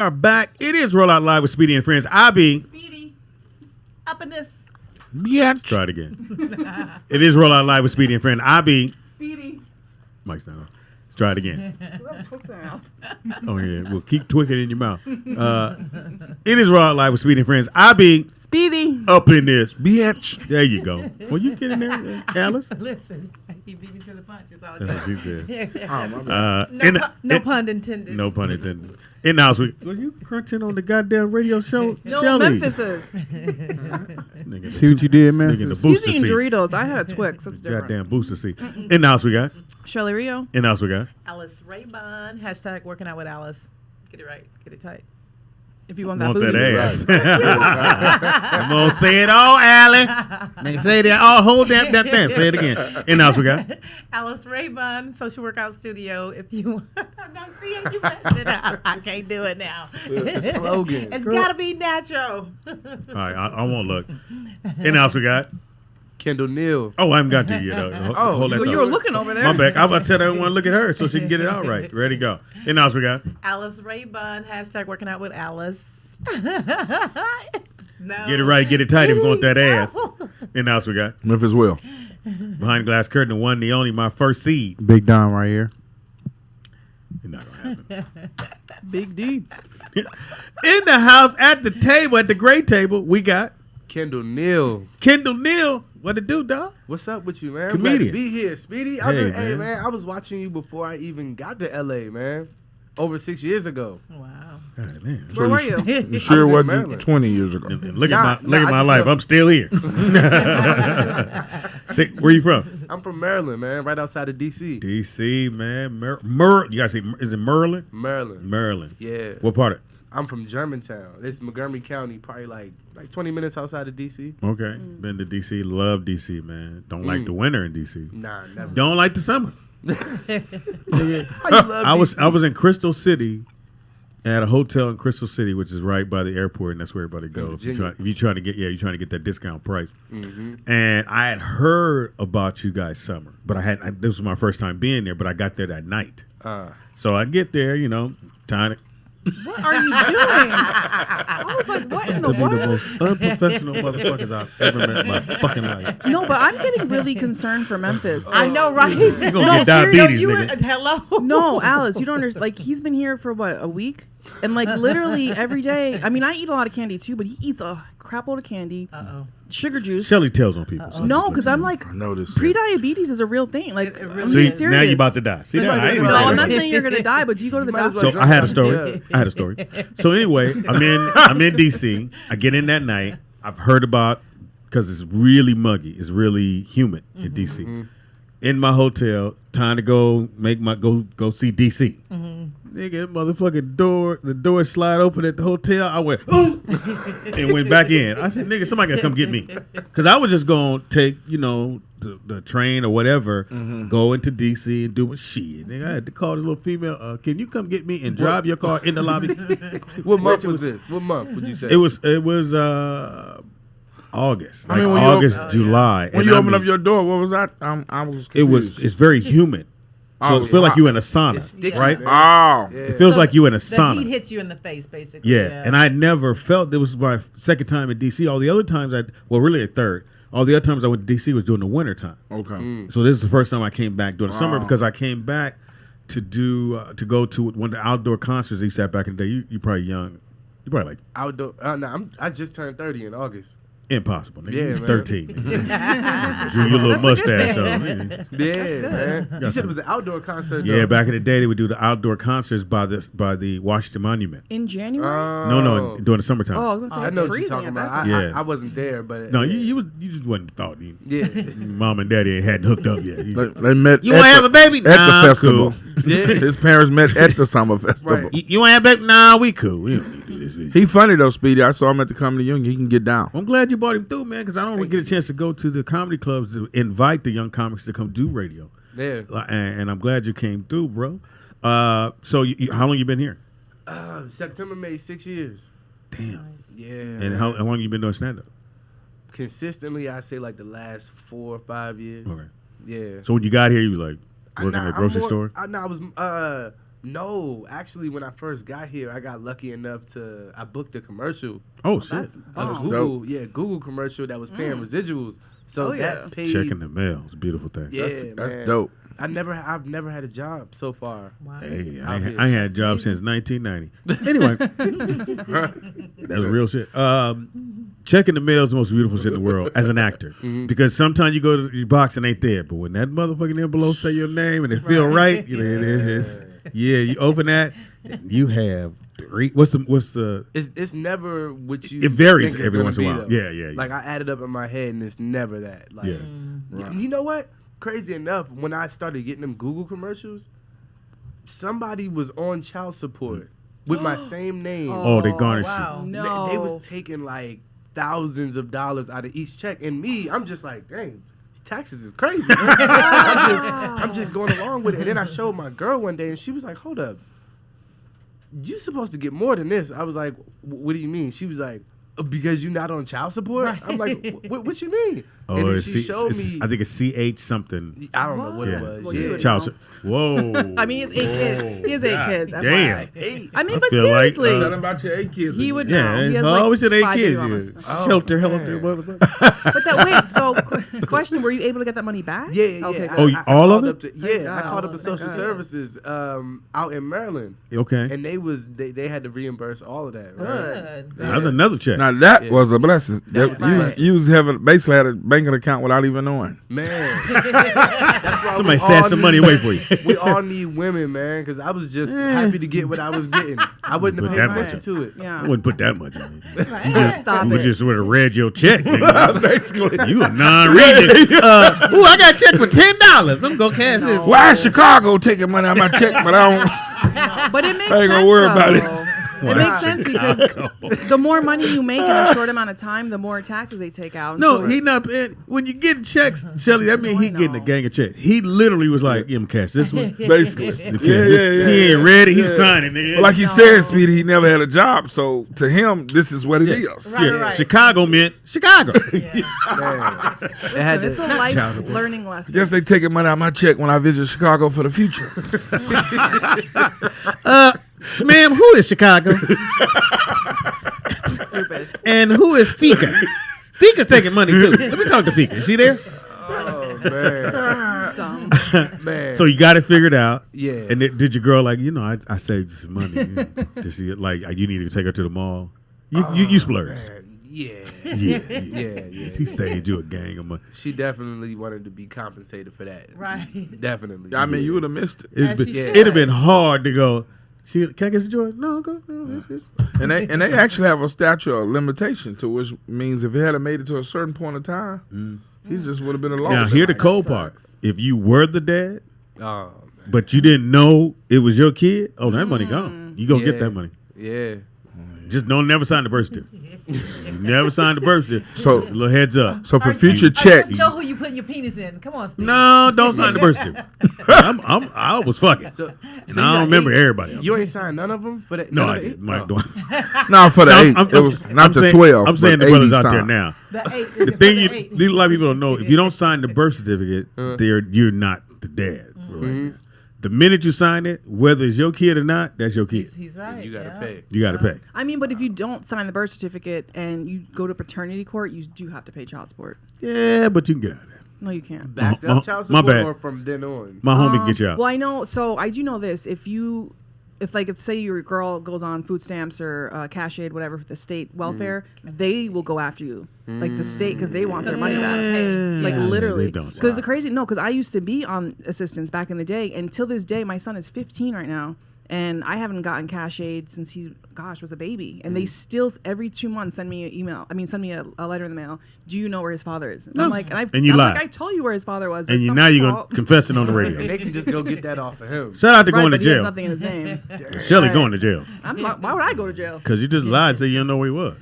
Are back. It is Roll Out Live with Speedy and Friends. I be Speedy. Up in this. Yeah. Try it again. It is Roll Out Live with Speedy and Friends. I be Speedy. Mike's not on. Let's try it again. Oh yeah. Well, keep tweaking in your mouth. It is Roll Out Live with Speedy and Friends. I be Speedy. up in this. Bitch. There you go. Well, you get in there, Alice. Listen, he beat me to the punch. It's all That's what good. she said. No pun intended. No pun intended. In the house, were you crunching on the goddamn radio show? No, Shelly? Memphis is. See what you did, man? Nigga in the He's booster eating seat. Doritos. I had a Twix. That's different. Goddamn booster seat. In the house we got. Shelly Rio. In the house we got. Alice Raybon. Hashtag working out with Alice. Get it right. Get it tight. If you want that Want booty. that ass. I'm gonna say it all, Allie. Nigga, say that all whole damn thing. Say it again. In the house we got. Alice Raybon, Social Workout Studio. If you I'm not seeing you messed it up. I can't do it now. Slogan. It's gotta be natural. All right, I won't look. In the house we got. Kendall Neal. Oh, I haven't got to you yet. Hold that Well, you thought. were looking over there. My bad. I was about to say I didn't want to look at her so she can get it out right. Ready, go. In the house we got. Alice Raybon, hashtag working out with Alice. No. Get it right, get it tight if you want that ass. In the house we got. Memphis Will. Behind glass curtain, the one, the only, my first seed. Big Don right here. You're not gonna happen. Big D. In the house, at the table, at the great table, we got Kendall Neal. Kendall Neal. What it do, dog? What's up with you, man? Comedian. I'm glad to be here, Speedy. Hey, man. Man, I was watching you before I even got to LA, man. Over 6 years ago. Wow. God, man. Where were you? You sure I was in wasn't Maryland. 20 years ago. Look Nah, at my I just life. know- I'm still here. Say, where you from? I'm from Maryland, man, right outside of D.C. DC, man. You guys say, is it Maryland? Maryland. Maryland. Yeah. What part of? I'm from Germantown. It's Montgomery County, probably like 20 minutes outside of D.C. Okay. Been to DC. Love DC, man. Don't like the winter in DC. Nah, never. Don't like the summer. How you love I was in Crystal City at a hotel in Crystal City, which is right by the airport, and that's where everybody goes. If you're trying to get that discount price. Mm-hmm. And I had heard about you guys summer, but this was my first time being there, but I got there that night. So I get there, time to What are you doing? I was like, what in the be the world? most unprofessional motherfuckers I've ever met in my fucking life. No, but I'm getting really concerned for Memphis. I know, right? You're gonna get diabetes, nigga. Hello. No, Alice, you don't understand. Like, he's been here for what, a week? And like literally every day. I mean, I eat a lot of candy too, but he eats a crap load of candy. Sugar juice. Shelly tells on people. So No, because I'm like, I noticed. pre-diabetes is a real thing. Like, It I'm really See, being is. serious. now you're about to die. See, that? I ain't even No, I'm saying not that. saying you're gonna die, but do you go to the might as doctor? well So I had a story. Yeah. I had a story. So anyway, I'm in DC. I get in that night. I've heard about because it's really muggy. It's really humid in DC. In my hotel, time to go go see DC. Nigga, motherfucking the door slide open at the hotel. I went, ooh, and went back in. I said, nigga, somebody gotta come get me. Because I was just going to take, the train or whatever, go into DC and do my shit. Nigga, I had to call this little female, can you come get me and drive your car in the lobby? What month was this? What month would you say? It was August. I mean, Like when you August, July. When you opened up your door, what was that? I was confused. It's very humid. So Oh, it feels like you in a It's sauna, sticky, right? man. Oh. Yeah. It feels like you in a The sauna. heat hits you in the face, basically. Yeah, and I never felt. It was my second time in DC. All the other times really a third. All the other times I went to DC was during the winter time. Okay. So this is the first time I came back during the summer because I came back to go to one of the outdoor concerts they used to have back in the day. You probably young. You probably like Outdoor. I just turned 30 in August. impossible. Nigga. Yeah, You man. 13. Drew your little mustache on. Yeah, man. You said it was an outdoor concert, though. Yeah, back in the day they would do the outdoor concerts by the Washington Monument. In January? No, during the summertime. Oh, I was gonna say I it's know what you're freezing talking at about. that time. Yeah. I wasn't there, but No, you just wasn't thought. yeah, Mom and Daddy hadn't hooked up yet. They met. You at want to the- have a baby? at Nah, the festival? cool. yeah. His parents met at the summer festival. Right. You want to have a baby? Nah, we cool. We don't need to do this. He funny though, Speedy. I saw him at the Comedy Union. He can get down. I'm glad you brought him through, man, because I don't really get a chance to go to the comedy clubs to invite the young comics to come do radio. Yeah. And I'm glad you came through, bro. So how long you been here? September made 6 years. Damn. Yeah. And how long you been doing stand-up? Consistently, I say like the last 4 or 5 years. Okay. Yeah. So when you got here, you was like working Nah, at a grocery I'm store? I was No, actually, when I first got here, I got lucky enough I booked a commercial. Oh shit! That's A bomb. Google, Google commercial that was paying residuals. So Oh, yeah. that paid. Checking the mail. It's a beautiful thing. Yeah, That's man. dope. I've never had a job so far. Wow. Hey, Out here. I ain't had a job since 1990. Anyway, that's real shit. Checking the mail is the most beautiful shit in the world as an actor, because sometimes you go to your box and ain't there, but when that motherfucking envelope say your name and it feel right, you know, you open that, and you have three. What's the? It's never what you. It varies think it's every gonna once in a be, while. though. Yeah. Like I added up in my head, and it's never that. Like, Yeah. you know what? Crazy enough, when I started getting them Google commercials, somebody was on child support with my same name. Oh, they garnish wow. you. No. They was taking like thousands of dollars out of each check, and me, I'm just like, dang, these taxes is crazy. Man. I'm just going along with it. And then I showed my girl one day, and she was like, hold up, you supposed to get more than this. I was like, what do you mean? She was like, because you're not on child support. Right. I'm like, what you mean? Oh, and then it's she showed me. I think it's CH something. I don't know what Yeah. it was. Well, you yeah. would Child. know. Whoa. I mean, he has 8 kids. He has 8 God kids. Damn. FYI. I mean, I but feel like, seriously, Tell them about your 8 kids. he would know. Yeah, He has I like always said 8 5 kids. baby Yeah. mamas. Shelter, man. motherfucker. But that wait, so question: were you able to get that money back? Yeah. Okay. I- Oh, good. you- all of called it? up to- Praise yeah, I God. called up Oh, to thank social God. services out in Maryland, Okay. and they had to reimburse all of that. Right? Good. That's another check. Now that Yeah. was a blessing. That was right. You was having basically had a banking account without even knowing. Man, that's why Somebody we stashed all some money need- away for you. We all need women, man, because I was just happy to get what I was getting. I wouldn't have Put paid that much attention to it. I Yeah. wouldn't put that much in it. Stop You it. just would have read your check. Nigga. Basically. You a non-reading. Ooh, I got a check for $10. I'm gonna cash this. Why is Chicago taking money out my check, but I don't? But it makes I ain't sense. gonna worry about it. though. It makes sense because the more money you make in a short amount of time, the more taxes they take out. And No, so- he not. When you get checks, Shelly, that means No, I he getting a know. gang of checks. He literally was like, "Yeah, I'm cash this one." Basically. Okay. Yeah. He ain't ready. He's signing. Nigga. Well, like he said, Speedy, he never had a job, so to him, this is what it is. Right, Yeah, right. Chicago meant Chicago. Man, it had it's a to, life learning lesson. Guess they taking money out of my check when I visit Chicago for the future. Ma'am, who is Chicago? Stupid. And who is Fika? Fika's taking money too. Let me talk to Fika. Is she there? oh man, Dumb. man. So you got it figured out. Yeah. And did your girl like, I saved some money? Did she like you need to take her to the mall? You splurged. Man, yeah, Yeah. yeah. He saved you a gang of money. She definitely wanted to be compensated for that. Right. Definitely. I mean, you would have missed it. As she should. It'd have been hard to go. Can I get some joy? No, go. No, And they actually have a statute of limitation to which means if it had made it to a certain point of time, he just would have been alone. Now, hear the cold part. If you were the dad, Oh, but you didn't know it was your kid, that money gone. You gonna get Yeah. that money. yeah. Just don't never sign the birth certificate. You never sign the birth certificate. So- Just a little heads up. So for I future just checks, know who you putting your penis in. Come on, Speedy. No, don't sign the birth certificate. I was fucking. So, And I don't remember everybody else. You ain't signed none of them for that. No, none I of the didn't. eight? Mike, don't. no, for the No, 8. It was not the saying, 12. I'm saying but the brothers 80 out there signed. now. The 8. The thing a lot of people don't know, if you don't sign the birth certificate, you're not the dad. Right? The minute you sign it, whether it's your kid or not, that's your kid. He's right. You gotta yeah. pay. You got to pay. I mean, but if you don't sign the birth certificate and you go to paternity court, you do have to pay child support. Yeah, but you can get out of there. No, you can't. Backed My- up child my support bad. or from then on? My homie can get you out. Well, I know. So I do know this. If say your girl goes on food stamps or cash aid, whatever, for the state welfare, they will go after you, like the state, because they want their money back. Like Yeah, literally. they don't. Because the crazy, no, because I used to be on assistance back in the day, and till this day, my son is 15 right now, and I haven't gotten cash aid since he, was a baby, and they still every 2 months send me send me a letter in the mail. Do you know where his father is? And I'm like, And you I'm lied. like, I told you where his father was. But And it's not now my you're going fault. to confess it on the And radio. they can just go get that off of him. Shout out to Right, going to but he has jail. nothing in his name. Shelly Right. going to jail. I'm not, why would I go to jail? Because you just lied and said you don't know where he was.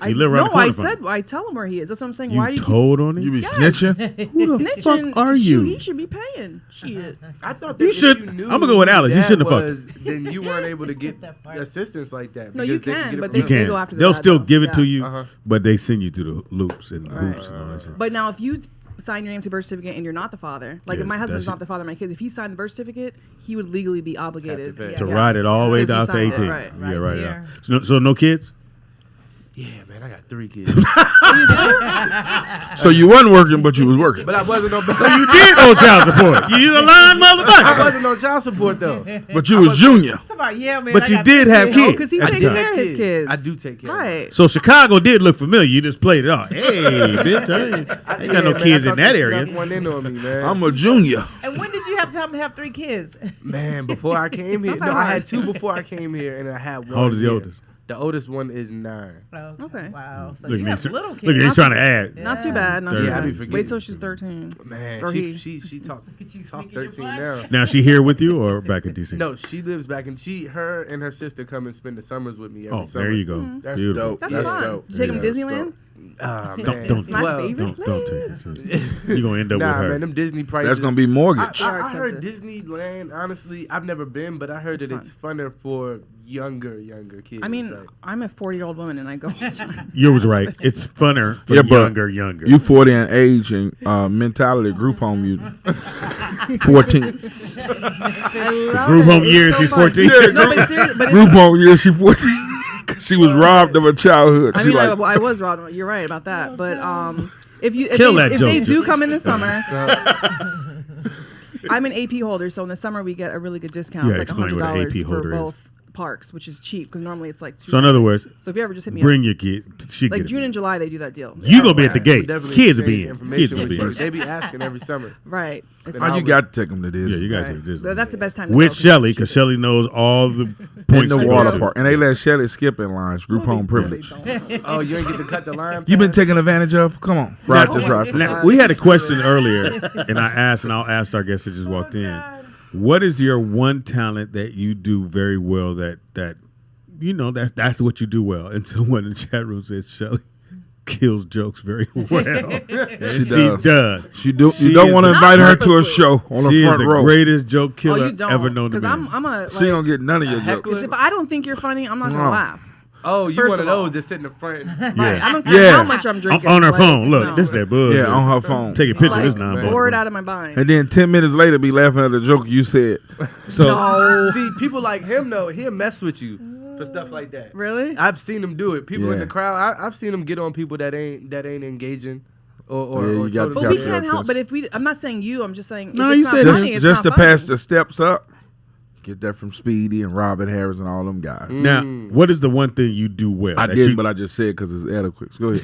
I, You live around the no, corner I from said him. I tell him where he is. That's what I'm saying. You Why do you told on him? You be Yes. snitching? Who the snitching? fuck are Shoot, you? He should be paying. Shit. I thought that You if should- you knew I'ma go with who Alex. You that shouldn't have fucked was, then you weren't able to get assistance like that. No, you because they can, get it but from they You him. can. go after They'll that, still though. give it to Yeah. you, but they send you through the loops and hoops and all that shit. But now, if you sign your name to birth certificate and you're not the father. Like Yeah, if my husband's that's- not the father of my kids, if he signed the birth certificate, he would legally be obligated pay. To ride it all the way Because down he to signed 18. it, right. Yeah, right. here. So no kids? Yeah, man, I got 3 kids. So you wasn't working, but you was working. But I wasn't on. So you did owe child support. You a lying I motherfucker. wasn't on child support though. But you was junior. Talk about, yeah, man. But I you got did 3 have kids. Because he I takes do care have of his kids. I do take care. of them. Right. So Chicago did look familiar. You just played it off. Hey, bitch, I ain't got no man, kids I in thought that they area. snuck one in on me, man. I'm a junior. And when did you have time to have 3 kids? Man, before I came here, not no, that I hard. had 2 before I came here, and I had 1. How old is the here. oldest? The oldest one is 9. Okay. Wow. So Look, you have little look, kids. he's trying to add. Not too bad. Not too Yeah, I be bad. forgetting. Wait till she's 13. Man, Or he. she talked you talk sneaking your 13 butt? now. Now she here with you or back in DC? No, she lives back in. Her and her sister come and spend the summers with me every Oh, summer. there you go. That's Beautiful. dope. That's That's fun. dope. You take him to Yeah, Disneyland? Ah, man. Don't It's my Well, favorite Don't take it. You're going to end up Nah, with her. man, them Disney prices. That's gonna be mortgage. They are I heard expensive. Disneyland. Honestly, I've never been, but I heard that it's funner for younger kids. I mean, Like, I'm a 40-year-old woman and I go all the time. You was right. It's funner for Yeah, but younger. You 40 in age and mentality group home you 14. I love Group it. home It's years, so she's fun. 14. No, but seriously, but Group home year she 14. She was robbed of her childhood. I She mean, like, I was wrong. You're right about that. But if Kill that if joke, they do Joe. come in the summer, I'm an AP holder, so in the summer we get a really good discount. Yeah, It's like explain what an $100 AP for holder is. both parks, which is cheap because normally it's like $2. So in other words, So if you ever just hit me bring up, your kid. She like get June it. and July, they do that deal. You gonna be at the we gate. definitely Kids will exchange be in. Kids information gonna with be you. in. They be asking every summer. Right. It's oh, you always- got to take them to Yeah, Disney. you got right. to take this. But that's the best time to With go 'cause Shelly, it's because cheaper. Shelly knows all the In points the to water go to. park. And they let Shelly skip in lines. Group home They privilege. don't. Oh, you ain't get to cut the line. You been pass? taken advantage of? Come on. Ride this ride. Now, we had a question earlier, and I asked, and I'll ask our guest that just walked in. What is your one talent that you do very well? That you know that's what you do well. And someone in the chat room said Shelly kills jokes very well. And She does. She You is don't want to the- invite her to a purposely. show on She the is front the row. greatest joke Oh, killer you don't. ever known to Because man. I'm a She don't like, get none of your heckler? jokes. if I don't think you're funny, I'm not gonna No. laugh. Oh, you First one of of all. those that sit in the front. Right. Yeah. I don't care Yeah. how much I'm drinking. On her like, phone. Look, no. this that buzz. Yeah, on her phone. Take a picture of Like, this now. bored out of my mind. And then 10 minutes later, be laughing at the joke you said. So See, people like him though, he'll mess with you for stuff like that. Really? I've seen him do it. People in Yeah. the crowd, I've seen him get on people that ain't engaging, or, Yeah, you or got to totally But we capture can't your help. But if we, I'm not saying you. I'm just saying. No, if you it's not said funny, it's just not to pass funny. the steps up. Get that from Speedy and Robin Harris and all them guys. now, what is the one thing you do well? I that didn't, you- but I just said because it's adequate. Go ahead.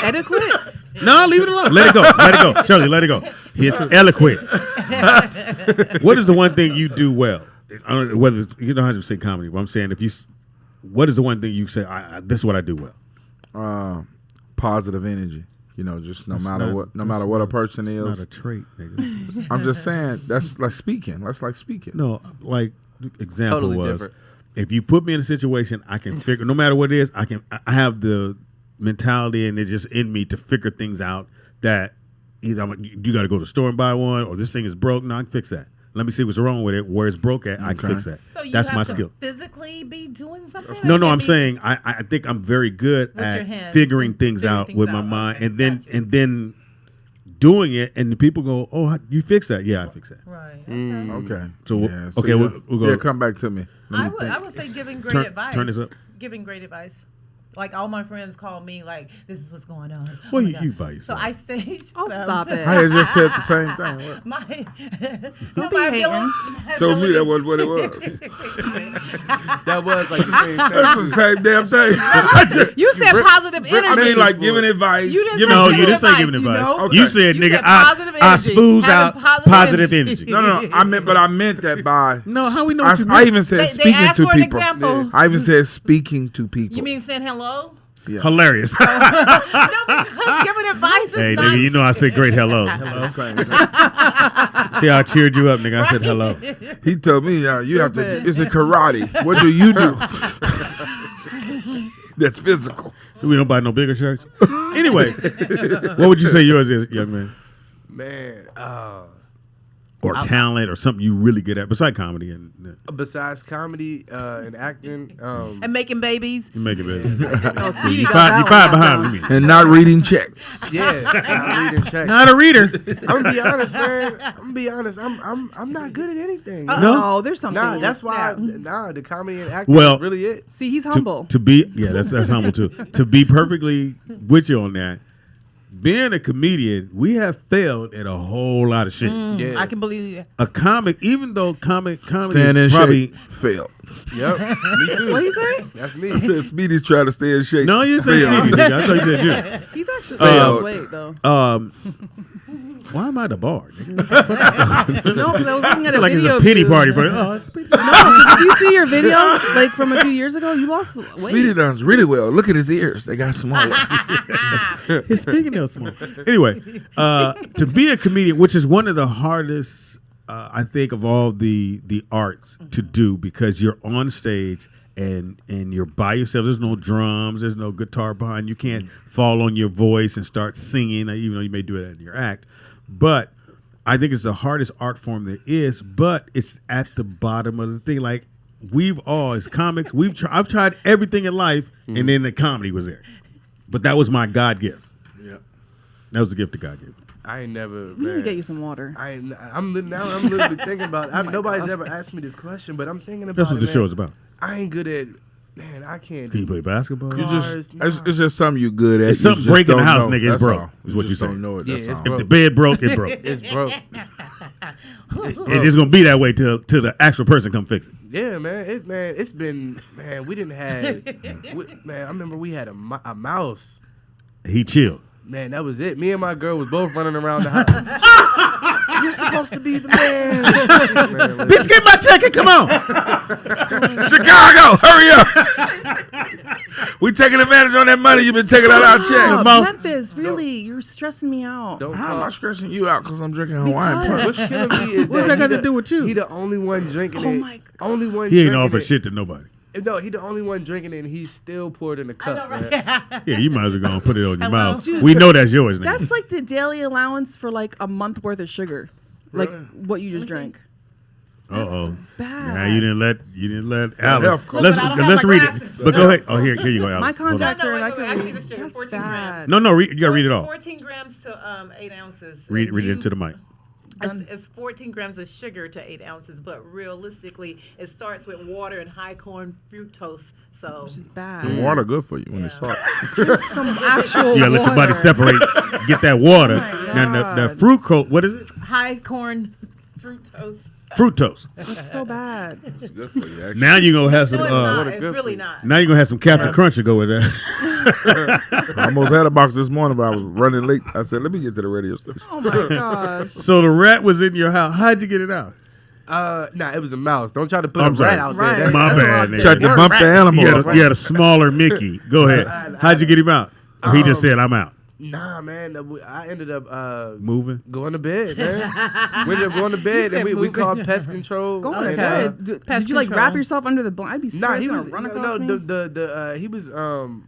Etiquette. No, leave it alone. Let it go. Let it go. Shirley, let it go. It's eloquent. What is the one thing you do well? I don't know whether you don't have to say comedy, but I'm saying what is the one thing you say? This is what I do well. Positive energy. You know, just no matter not- what a person It's is. not a trait, nigga. I'm just saying that's like speaking. That's like speaking. No, like example Totally was different. if you put me in a situation, I can figure. No matter what it is, I have the mentality and it's just in me to figure things out. That either you got to go to the store and buy one, or this thing is broke. No, I can fix that. Let me see what's wrong with it. Where it's broke at, I can Okay. fix that. So you That's have my to skill. physically be doing something? No, Or no, can I'm be- saying I think I'm very good With your at hands figuring and things figuring out things with my out. mind, Okay, and then gotcha. and then doing it, and the people go, "Oh, you fix that? Yeah, I fix that." Right. Okay. So, yeah, okay, we'll go. Yeah, come back to me. Let me think. I would say giving great Turn- advice. turn this up. Giving great advice. Like all my friends call me like, this is what's going on. Well, my you God. by So yourself. I say, Oh, stop it. I had just said the same thing. What? My, Don't my be hating. Told me that was what it was. That was like the same thing. That's the same damn thing. You said positive energy. I mean, like giving advice. You didn't giving- say No, giving you didn't say advice, giving you advice. know? You said, You nigga, said positive I energy. spooze out Having positive positive energy. energy. No, I meant that by. No, how we know? I, what you I meant? even said They speaking asked to for an people. example. I even said speaking to people. You mean saying hello? Yeah. Hilarious. No, because giving advice is Hey, not. nigga, you know I said great hello. It's the same thing. See how I cheered you up, nigga. I said hello. He told me, you have to. Stupid. It's a karate. What do you do? That's physical. So we don't buy no bigger shirts. Anyway, what would you say yours is, young man? Man, or talent or something you really good at besides comedy and Besides comedy and acting, And making babies. you make it better. No, Speedy You got five that one behind down. me. And not reading checks. yeah, not reading checks. Not a reader. I'm gonna be honest, man. I'm gonna be honest. I'm not good at anything. No, there's something. Nah, that's why. Yeah. The comedy and acting Well, is really it. See, he's humble. To be that's humble too. To be perfectly with you on that, being a comedian, we have failed at a whole lot of shit. Yeah. I can believe it. A comic, even though comedy Stand in is probably shape. Failed. Yep, me too. What you say? That's I me. said Speedy's trying to stay in shape. no, you said Failed. Speedy, nigga. I thought you said you. He's actually Failed. lost weight though. Why am I at the bar? Nigga? No, because I was looking at a like it's video a of pity you. party for it's Speedy. No, 'cause if you see your videos like from a few years ago, you lost weight. Speedy does really well. Look at his ears. They got smaller. His fingernails small. Anyway, to be a comedian, which is one of the hardest, I think, of all the arts to do, because you're on stage and you're by yourself. There's no drums. There's no guitar behind. You can't fall on your voice and start singing, even though you may do it in your act. But I think it's the hardest art form there is. But it's at the bottom of the thing. Like we've all, as comics, I've tried everything in life, and then the comedy was there. But that was my God gift. Yep. That was a gift that God gave me. I ain't never. We need to Man, get you some water. I'm literally thinking about. Nobody's ever asked me this question, but I'm thinking about. That's what the man. show is about. I ain't good at. Man, I can't. Can you play basketball? You just Cars, it's just something you good at. It's You something just breaking the don't house, know. nigga. It's That's broke, all. is what you just say. don't know it. Yeah, That's it's all. broke. If the bed broke, it broke. It's broke. It's just gonna be that way till the actual person come fix it. Yeah, man. It's been. Man, we didn't have. Man, I remember we had a mouse. He chilled. Man, that was it. Me and my girl was both running around the house. You're supposed to be the man. Man, Bitch, get my check and come on. Chicago, hurry up! We taking advantage on that money you've been taking out our Oh, check. Memphis, really, you're stressing me out. Don't How am I call. stressing you out because I'm drinking Hawaiian Punch? What's killing me is What's that got to do with you? He the only one drinking Oh it. my God. Only one. He ain't drinking offered it. shit to nobody. No, he the only one drinking it, and he still poured in the cup. know, right? man. Yeah, you might as well go and put it on your Hello? mouth. Dude, We know that's yours, nigga. That's like the daily allowance for like a month worth of sugar, like what you just Let me drank. Uh-oh. Bad. Now you didn't let Alice. health club. Let's Look, I don't let's have read my it. glasses. But go ahead. Oh, here you go, Alice. My Hold on. contacts No, are. wait, I wait, can I see read. the sugar, That's 14 bad. grams. No, you gotta read it all. 14 grams to 8 ounces. Read And it into the mic. It's 14 grams of sugar to 8 ounces, but realistically, it starts with water and high corn fructose. So Which is bad. Water good for you when it starts. Some actual You gotta let your body water. separate, get that water. Oh Now the fruit coat, what is it? high corn fructose. Fructose. That's so bad. It's good for you, actually. Now you're gonna have some No, it's not. water It's good really for you. not. now you're gonna have some Captain Crunch to go with that. I almost had a box this morning, but I was running late. I said, let me get to the radio station. Oh my gosh. So the rat was in your house. How'd you get it out? Nah, it was a mouse. Don't try to put I'm a sorry. rat out Right. there. My That's bad, a lot nigga. Tried to bump the animal. You had a smaller Mickey. Go ahead. How'd you get him out? Or he just said, I'm out. Nah, man. I ended up Moving. going to bed, man. We ended up going to bed, said and we moving. called pest control. Go and, ahead. Did Pest you like control. wrap yourself under the blanket? I'd be Nah, scared he gonna was run no, across me. he was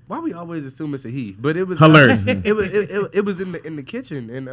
why we always assume it's a he, but it was Hilarious. it was in the kitchen, and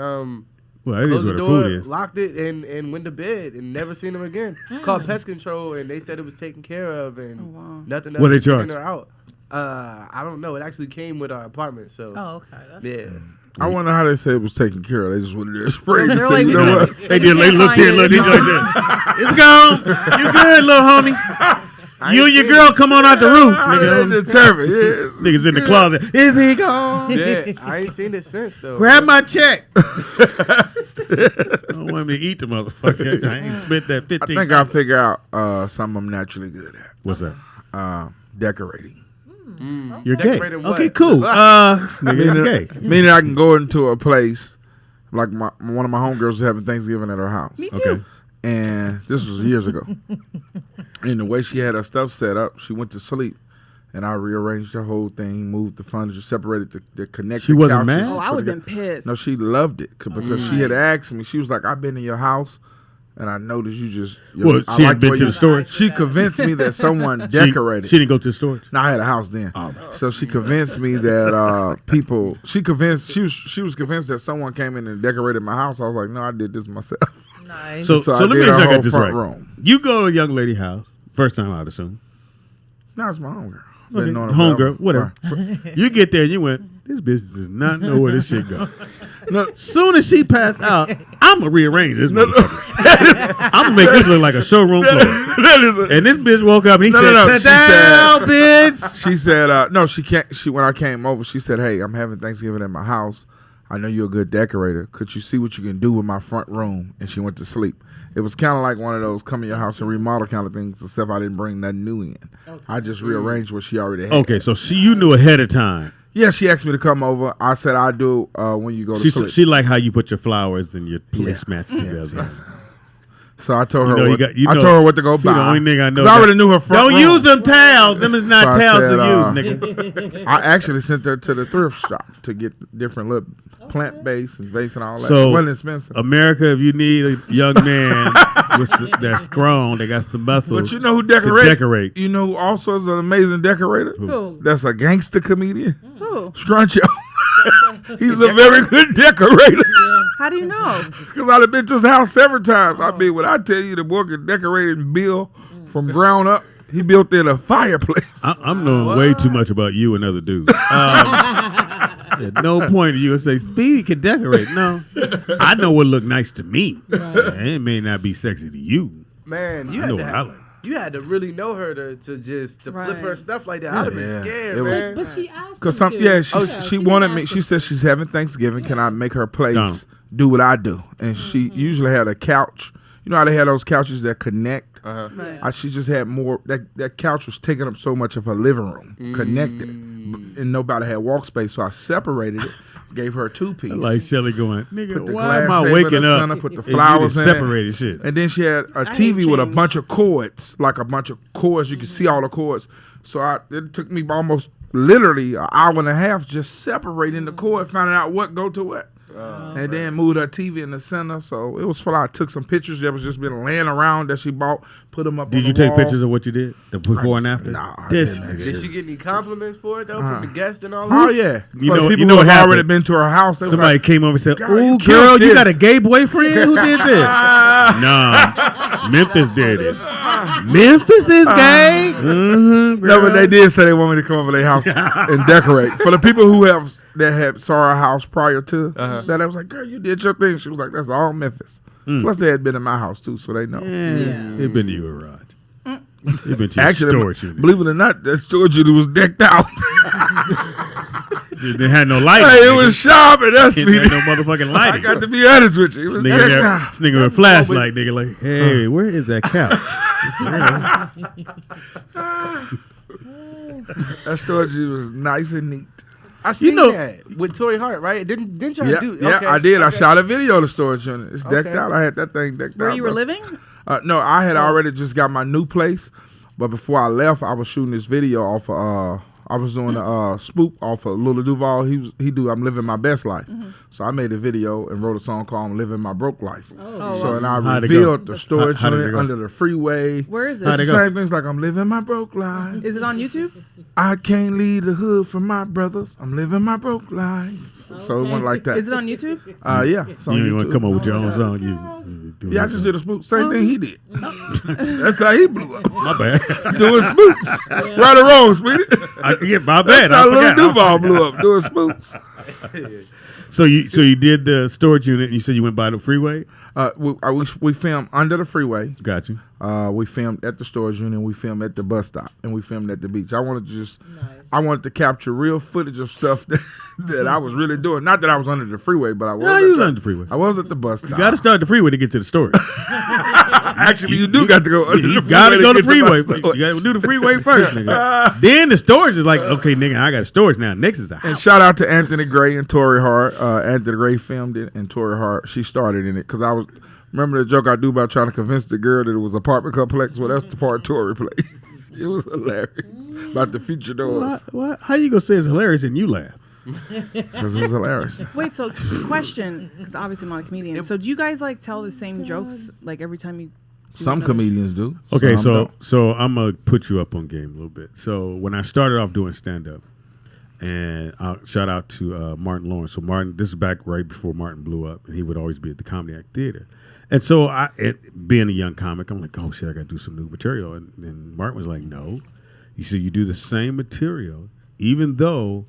Well, that is closed where the the door, food is. locked it, and went to bed, and never seen him again. Called pest control, and they said it was taken care of, and Oh, wow. nothing else. What they was in charge? or out. I don't know. It actually came with our apartment, so Oh, okay. That's yeah. I wonder how they said it was taken care of. They just went in there and sprayed They're to like, say, you we know can't- what? They did. They looked in. Look, he like that. It's gone. You good, little homie? You and your girl come on out the roof, How they nigga. determined? Yes. Niggas in the closet. Is he gone? Yeah, I ain't seen it since though. Grab my check. I don't want me to eat the motherfucker. I ain't spent that I 15. think I figure out something I'm naturally good at. What's that? Decorating. You're gay. Decorating what? Okay, cool. This nigga is gay. Meaning I can go into a place, like one of my homegirls was having Thanksgiving at her house. Me too. Okay. And this was years ago. And the way she had her stuff set up, she went to sleep. And I rearranged the whole thing, moved the furniture, separated the connected She wasn't couches. mad? Oh, I would have been pissed. No, she loved it because she had asked me. She was like, "I've been in your house, and I noticed you just." Well, I she like had been where to you-" the storage. She convinced me that someone She decorated. didn't go to the storage. No, I had a house then. So she convinced me that people. She was convinced that someone came in and decorated my house. I was like, no, I did this myself. Nice. So I let me did make her sure I whole got this front right. room. You go to a young lady house, first time I'd assume. No, it's my homegirl. Okay. Been knowing her Homegirl, forever. whatever. Right. You get there and you went, this bitch does not know where this shit go. No, Soon as she passed out, I'm going to rearrange this motherfucker. I'm going to make this look like a showroom floor. that is a, And this bitch woke up and he No, said, no, no. sit down, bitch. She said, no, she can't. When I came over, she said, hey, I'm having Thanksgiving at my house. I know you're a good decorator. Could you see what you can do with my front room? And she went to sleep. It was kind of like one of those come in your house and remodel kind of things, except I didn't bring nothing new in. Okay. I just rearranged what she already had. Okay, so you knew ahead of time. Yeah, she asked me to come over. I said, I do when you go to sleep. She like how you put your flowers and your placemats together. Yes. So I told her, I told her what to go buy. The only nigga I know. 'Cause I already knew her front Don't room. use them towels. Them is not So I towels said, to use, nigga. I actually sent her to the thrift shop to get different little plant base and vase and all that. So it wasn't expensive. America, if you need a young man that's grown, they got some muscle. But you know who to decorates? decorate. You know who also is an amazing decorator? Who? That's a gangster comedian. Who? Scruncho. He's a very good decorator. How do you know? Because I've been to his house several times. I mean, when I tell you the boy can decorate and build from ground up, he built in a fireplace. I'm knowing way too much about you and other dudes. At no point do you say Speedy can decorate. No, I know what look nice to me. And it may not be sexy to you. Man, you I know had what to I like. you had to really know her to flip her stuff like that. I'd have been Yeah. scared, It was- man. But she asked Because him to. she wanted me. She said she's having Thanksgiving. Can I make her place Donald. do what I do? And she usually had a couch. You know how they had those couches that connect? Right. She just had more. That couch was taking up so much of her living room, connected, and nobody had walk space. So I separated it, gave her a 2-piece. Like Shelly going, nigga, Put the why am glass I table in waking the up? center, put the and you flowers just in it. separated shit. And then she had a hate TV with a change. bunch of cords, like a bunch of cords. You could see all the cords. So it took me almost literally an hour and a half just separating the cord, finding out what go to what. And then moved her TV in the center. So it was fun. I took some pictures that was just been laying around that she bought, put them up Did on you the take wall. pictures of what you did? The before and after? Nah, I This didn't, nigga. Did she get any compliments for it though from the guests and all Oh that? yeah, You For know- the people you know who what have already happened? been to her house. They was Somebody like, came over and said, "Girl, "Ooh, you girl, killed you got a this." gay boyfriend? Who did this?" Nah, Memphis did it. Memphis is gay. Mm-hmm, No, but they did say they want me to come over their house and decorate. For the people who had saw our house prior to that, I was like, "Girl, you did your thing." She was like, "That's all Memphis." Plus, they had been in my house too, so they know. They've been to your garage. They've been to your Actually, storage unit. believe it or not, that storage unit was decked out. They had no lighting. Hey, it nigga. was sharp, and that's It me. had no motherfucking I lighting. got to be honest with you. It was This nigga, decked there, out. this nigga with a flashlight, nigga, like, hey, where is that couch? That storage unit was nice and neat. I seen know- that with Tory Hart, right? Didn't y'all Yeah, do? yeah, okay, I did. I okay. shot a video of the storage unit. It's decked Okay. out. I had that thing decked out. Where you were bro. living? No, I had already just got my new place, but before I left, I was shooting this video off of. I was doing a spook off of Lil Duval. He do I'm living my best life. So I made a video and wrote a song called "I'm Living My Broke Life." So and I How'd it revealed go? the storage How did it unit go? under the freeway. Where is It's How'd this? it the go? same things like I'm living my broke life. Is it on YouTube? I can't leave the hood for my brothers. I'm living my broke life. So it went like that. Is it on YouTube? Yeah. it's on You ain't want YouTube. to come up with your own song. You do Yeah, I that just song. did a spook. Same thing he did. That's how he blew up. My bad. Doing spooks. Right or wrong, Speedy. I get my bad. That's I how Lil forgot. Duval blew up doing spooks. So you did the storage unit. And you said you went by the freeway. We filmed under the freeway. Got you. We filmed at the storage unit. We filmed at the bus stop, and we filmed at the beach. I wanted to capture real footage of stuff that I was really doing. Not that I was under the freeway, but I was. No, you was under the freeway. I was at the bus stop. You got to start the freeway to get to the storage. Actually, you do got to go under You the freeway. got to go to get the freeway. my You storage. got to do the freeway first, nigga. Then the storage is like, okay, nigga, I got a storage now. Next is a And house. shout out to Anthony Gray and Tory Hart. Anthony Gray filmed it, and Tory Hart, she started in it. Because I was, remember the joke I do about trying to convince the girl that it was an apartment complex? Well, that's the part Tory played. It was hilarious. About the future doors. What? How you gonna say it's hilarious and you laugh? Because it was hilarious. Wait, so question, because obviously I'm not a comedian. So do you guys like tell the same jokes like every time you? Do Some another- comedians do. Okay, some don't. so I'm gonna put you up on game a little bit. So when I started off doing stand up, and shout out to Martin Lawrence. So Martin, this is back right before Martin blew up, and he would always be at the Comedy Act Theater. And so being a young comic, I'm like, oh shit, I got to do some new material. And Martin was like, no. He said, you do the same material, even though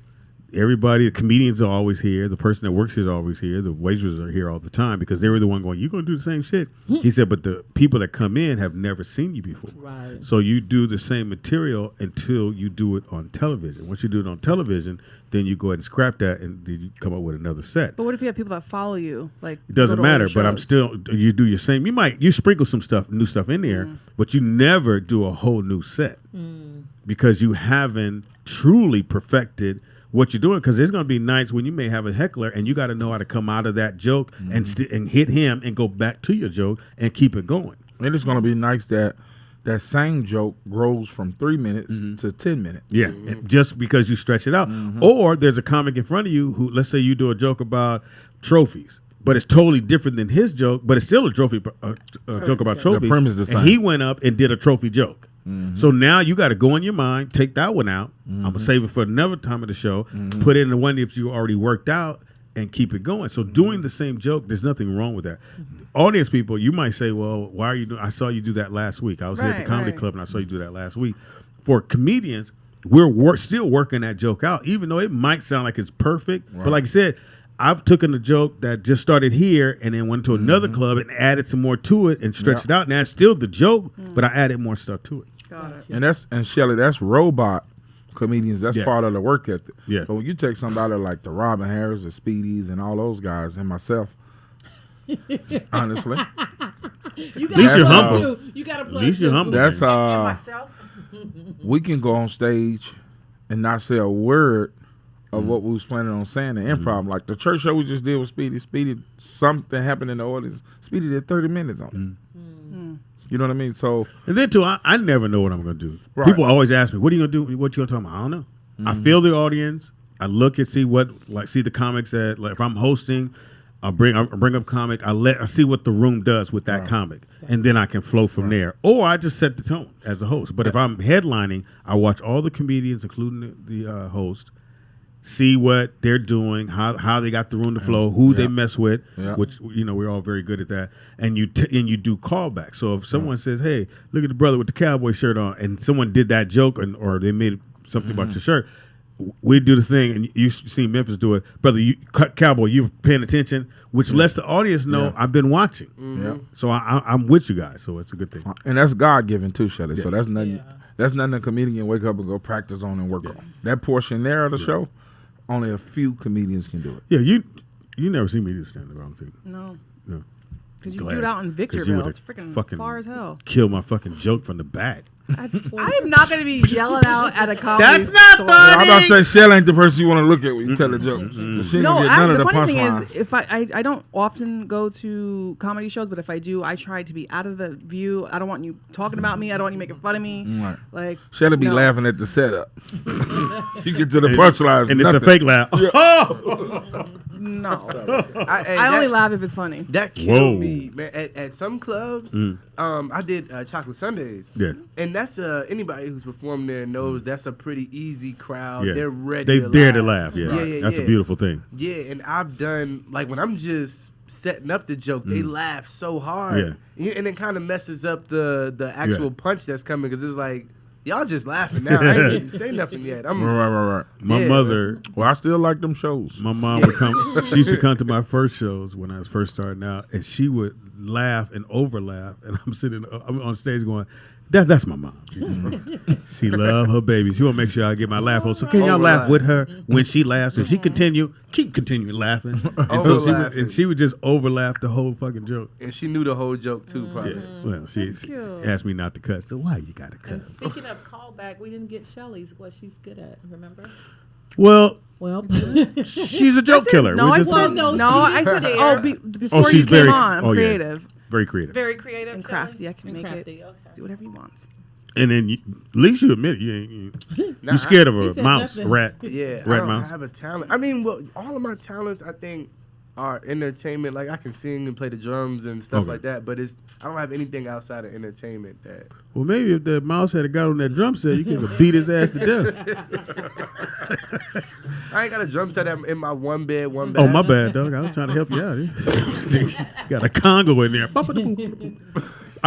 the comedians are always here. The person that works here is always here. The waitresses are here all the time because they were the one going, you're going to do the same shit. He said, but the people that come in have never seen you before. Right. So you do the same material until you do it on television. Once you do it on television, then you go ahead and scrap that and then you come up with another set. But what if you have people that follow you? Like It doesn't go to all matter, your but I'm shows? still, you do your same. You sprinkle some new stuff in there, but you never do a whole new set because you haven't truly perfected what you're doing, because there's going to be nights when you may have a heckler and you got to know how to come out of that joke and hit him and go back to your joke and keep it going. And it's going to be nice that same joke grows from 3 minutes to 10 minutes. Yeah, and just because you stretch it out. Or there's a comic in front of you who, let's say you do a joke about trophies, but it's totally different than his joke, but it's still a joke about trophies. The premise is the and same. he went up and did a trophy joke. So now you got to go in your mind, take that one out. I'm going to save it for another time of the show, put in the one if you already worked out, and keep it going. So doing the same joke, there's nothing wrong with that. Audience people, you might say, well, why are you doing? I saw you do that last week. I was here at the comedy club and I saw you do that last week. For comedians, we're still working that joke out, even though it might sound like it's perfect. Right. But like I said, I've taken a joke that just started here and then went to another club and added some more to it and stretched it out. Now it's still the joke, but I added more stuff to it. Got it. And Shelly, that's robot comedians. That's part of the work ethic. Yeah. But when you take somebody like the Robin Harris, the Speedies, and all those guys, and myself, honestly, You At least you're humble. You got to plug. At least you're humble. that's And myself. we can go on stage and not say a word of what we was planning on saying in improv. Like the church show we just did with Speedy. Speedy, something happened in the audience. Speedy did 30 minutes on it. You know what I mean? So And then too, I never know what I'm going to do. Right. People always ask me, "What are you going to do? What you going to talk about?" I don't know. I feel the audience. I look and see see the comics that if I'm hosting, I bring up comic. I see what the room does with that comic, and then I can flow from there. Or I just set the tone as a host. But if I'm headlining, I watch all the comedians, including the host. See what they're doing, how they got the room to flow, who they mess with, which we're all very good at that. And you do callbacks. So if someone says, "Hey, look at the brother with the cowboy shirt on," and someone did that joke or they made something about your shirt, we do the thing, and you see Memphis do it, brother. You cowboy, you're paying attention, which lets the audience know I've been watching. So I'm with you guys. So it's a good thing. and that's God given too, Shelly. So that's nothing. That's nothing a comedian wake up and go practice on and work on. That portion there of the show, only a few comedians can do it. Yeah, you never see me do stand-up, I don't think. No. No. Because you Glad. do it out in 'Cause you Victorville. would've It's freaking fucking far as hell. Kill my fucking joke from the back. I am not going to be yelling out at a comedy That's not store. funny. I'm about to say Shelly ain't the person you want to look at when you tell a joke. She ain't No, gonna get none of the the funny thing punchlines. is, if I don't often go to comedy shows, but if I do, I try to be out of the view. I don't want you talking about me. I don't want you making fun of me. Right. Like Shelly be no. laughing at the setup. You get to the punchlines, And it's the nothing. fake laugh. No, I I only laugh if it's funny. That killed Whoa. me, man. At some clubs, I did Chocolate Sundays. Yeah. And that's anybody who's performed there knows that's a pretty easy crowd. Yeah. They're ready. They to dare laugh. to laugh. Yeah, that's a beautiful thing. Yeah, and I've done like when I'm just setting up the joke, they laugh so hard. Yeah. And it kind of messes up the actual punch that's coming because it's like y'all just laughing now. I ain't even say nothing yet. Right. My Yeah, mother, Well, I still like them shows. my mom would come. She used to come to my first shows when I was first starting out, and she would laugh and over laugh, and I'm on stage going, "That's my mom. She love her baby. She want to make sure I get my laugh on. So can y'all laugh with her when she laughs? If she keep continuing laughing, and so she would just over laugh the whole fucking joke. and she knew the whole joke too, probably. Yeah. Well, she cute. asked me not to cut. So why you got to cut? And speaking of callback, we didn't get Shelly's what she's good at. Remember? Well, Well, she's a joke killer. No, We're I just- said no, no. she I didn't said share. before you she's came very- on. I'm oh, yeah. creative very creative. Very creative and Shelly? crafty. I can And make crafty, it. okay. Do whatever you want. And then at least you admit it. You Nah, you scared of He a said mouse, nothing. a rat. Yeah, Rat I don't mouse. have a talent. I mean, well, all of my talents, I think, art, entertainment. Like I can sing and play the drums and stuff Okay. like that, but I don't have anything outside of entertainment that. Well, maybe if the mouse had got on that drum set, you could have beat his ass to death. I ain't got a drum set in my one bed, one Oh, bath. my bad, dog. I was trying to help you out. Got a Congo in there. All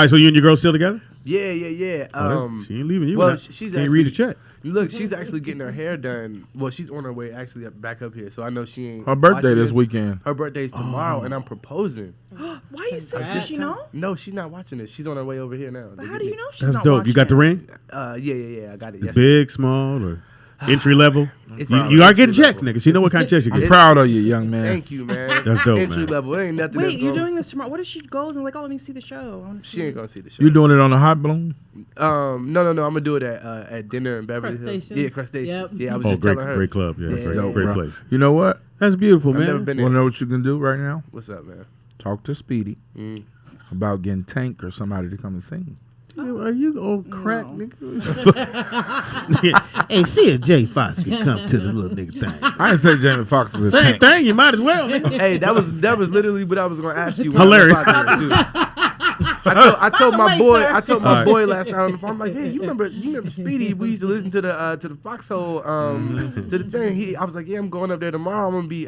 right, so you and your girl still together? Yeah. She ain't leaving you. Well, now. she's Can't read a actually- check. Look, she's actually getting her hair done. Well, she's on her way actually back up here, so I know she ain't. Her birthday watching this weekend. Her birthday's tomorrow, and I'm proposing. Why you say? Did she know? No, she's not watching this. She's on her way over here now. But how do you know she's That's not dope. watching? You got the ring? Yeah. I got it. The Yes. big, small, or entry level? It's You are getting entry checks, level. nigga. She know what kind of checks you I'm get. proud of you, young man. Thank you, man. That's dope, Entry man. level. It ain't nothing that's Wait, you're going. doing this tomorrow. What if she goes and like, oh, let me see the show? I want to see. She ain't gonna see the show. You doing it on a hot balloon? No. I'm gonna do it at dinner in Beverly Hills. Crustaceans. Yeah, Crustaceans. Yep. Yeah, I was Oh, just great, telling her. great club. Yeah, Yeah. great, Dope, great bro. place. You know what? That's beautiful, I've man. never been Want to there. know what you can do right now? What's up, man? Talk to Speedy about getting Tank or somebody to come and sing. Are you old crack, No. nigga? Hey, see if Jay Fox can come to the little nigga thing. I didn't say Jamie Foxx is a Same Tank. thing, you might as well, nigga. Hey, that was literally what I was gonna ask you. when Hilarious. I was about to, too. I told my Wait, boy. sir. I told my All right. boy last night on the phone. I'm like, hey, you remember Speedy? We used to listen to the Foxhole to the thing. I was like, yeah, I'm going up there tomorrow. I'm gonna be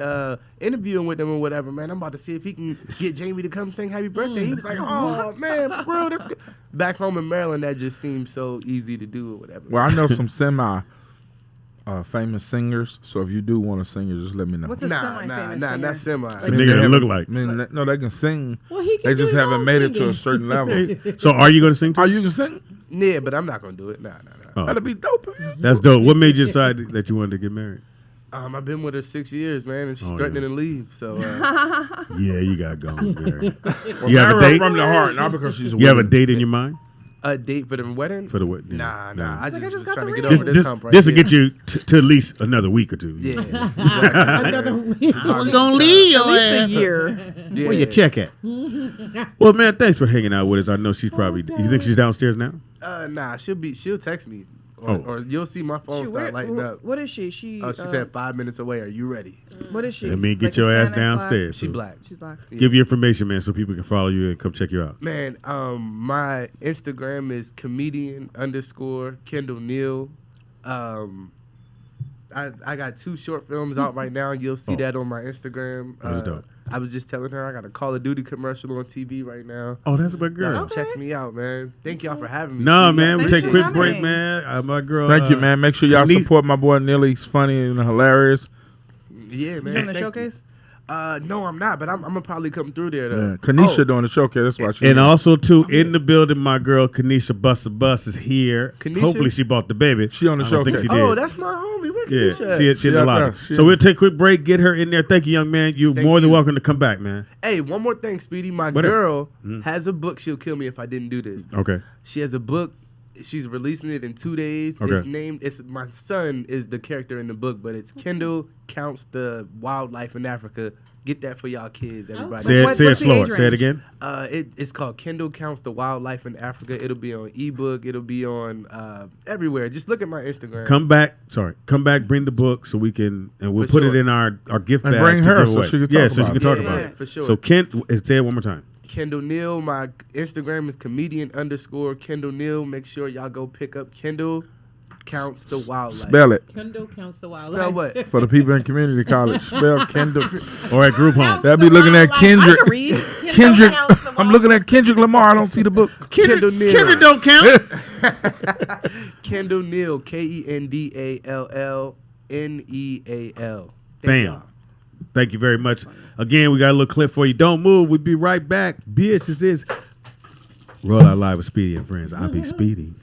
interviewing with him or whatever, man. I'm about to see if he can get Jamie to come sing Happy Birthday. He was like, oh man, bro, that's good. Back home in Maryland, that just seems so easy to do or whatever. Well, I know some famous singers, so if you do want to sing, just let me know. What's a semi-famous singer? not semi. The nigga that look like. I mean, no, they can sing. Well, he can They do just his haven't own made it to singing. a certain level. So are you going to sing Are too? you can sing? Yeah, but I'm not gonna do it. Nah. Oh, That'd be dope. that's dope. What made you decide that you wanted to get married? I've been with her 6 years, man, and she's Oh, threatening yeah. to leave. So Yeah, you got to go. Married. Well, You have a marry her date? from the heart, not because she's. You have a willing. date in your mind a date for the wedding? for the wedding? Nah. I Like, I just just was got trying the to get ring. over this hump right This will here. get you to at least another week or two. Yeah. Another week. We're going to leave At least a year. Yeah. Where your check at? Well, man, thanks for hanging out with us. I know she's probably. You think she's downstairs now? Nah, she'll text me. Oh. Or you'll see my phone start lighting up. What is she? She Said 5 minutes away. Are you ready? What is she? Let me get Like your ass Hispanic, downstairs. She So black. She's black. Give your information, man, so people can follow you and come check you out. Man, my Instagram is comedian_Kendall Neal. I got 2 short films out right now. You'll see Oh. that on my Instagram. That's dope. I was just telling her I got a Call of Duty commercial on TV right now. Oh, that's my girl. Y'all Check me out, man. Thank y'all for having me. Nah, Speedy. man, we Thanks take a for quick having break, me. man. My girl. Thank you, man. Make sure y'all Denise- support my boy Neal. He's funny and hilarious. Yeah, man. You in the thank showcase? You. No, I'm not, but I'm gonna probably come through there though. Yeah. Kanisha Oh, doing the showcase. That's why she. And also, too, in the building, my girl, Kanisha Busta Bus is here. Kanisha? Hopefully, she bought the baby. She on the I don't think showcase. she did. Oh, that's my homie. Where Yeah, Kanisha at? she in She the out lobby. there. She So in- we'll take a quick break, get her in there. Thank you, young man. You're Thank more than you. welcome to come back, man. Hey, one more thing, Speedy. My Whatever. girl has a book. She'll kill me if I didn't do this. Okay. She has a book. She's releasing it in 2 days. Okay. It's my son is the character in the book, but it's Kendall Counts the Wildlife in Africa. Get that for y'all kids, everybody. Say it What's the slower. age Say it range? again. It's called Kendall Counts the Wildlife in Africa. It'll be on ebook. It'll be on everywhere. Just look at my Instagram. Come back. Sorry. Come back. Bring the book so we can, and we'll For put it sure. in our gift And bag. bring to her give so away. she can Yeah, talk so she about can it. talk Yeah, about yeah, it. for sure. So say it one more time. Kendall Neal. My Instagram is comedian_Kendall Neal. Make sure y'all go pick up Kendall Counts the Wildlife. Spell it Kendall counts the wildlife. Spell what? for the people in community college. Spell Kendall. Or at group home. They'll be looking at Kendrick. I can read. Kendrick. counts the I'm looking at Kendrick Lamar. I don't see the book. Kendall Neal. Kendrick don't count. Kendall Neal. KENDALLNEAL. Thank Bam. y'all. Thank you very much. Again, we got a little clip for you. Don't move. We'll be right back. Bitch, this is Roll Out Live with Speedy and Friends. I'll be Speedy.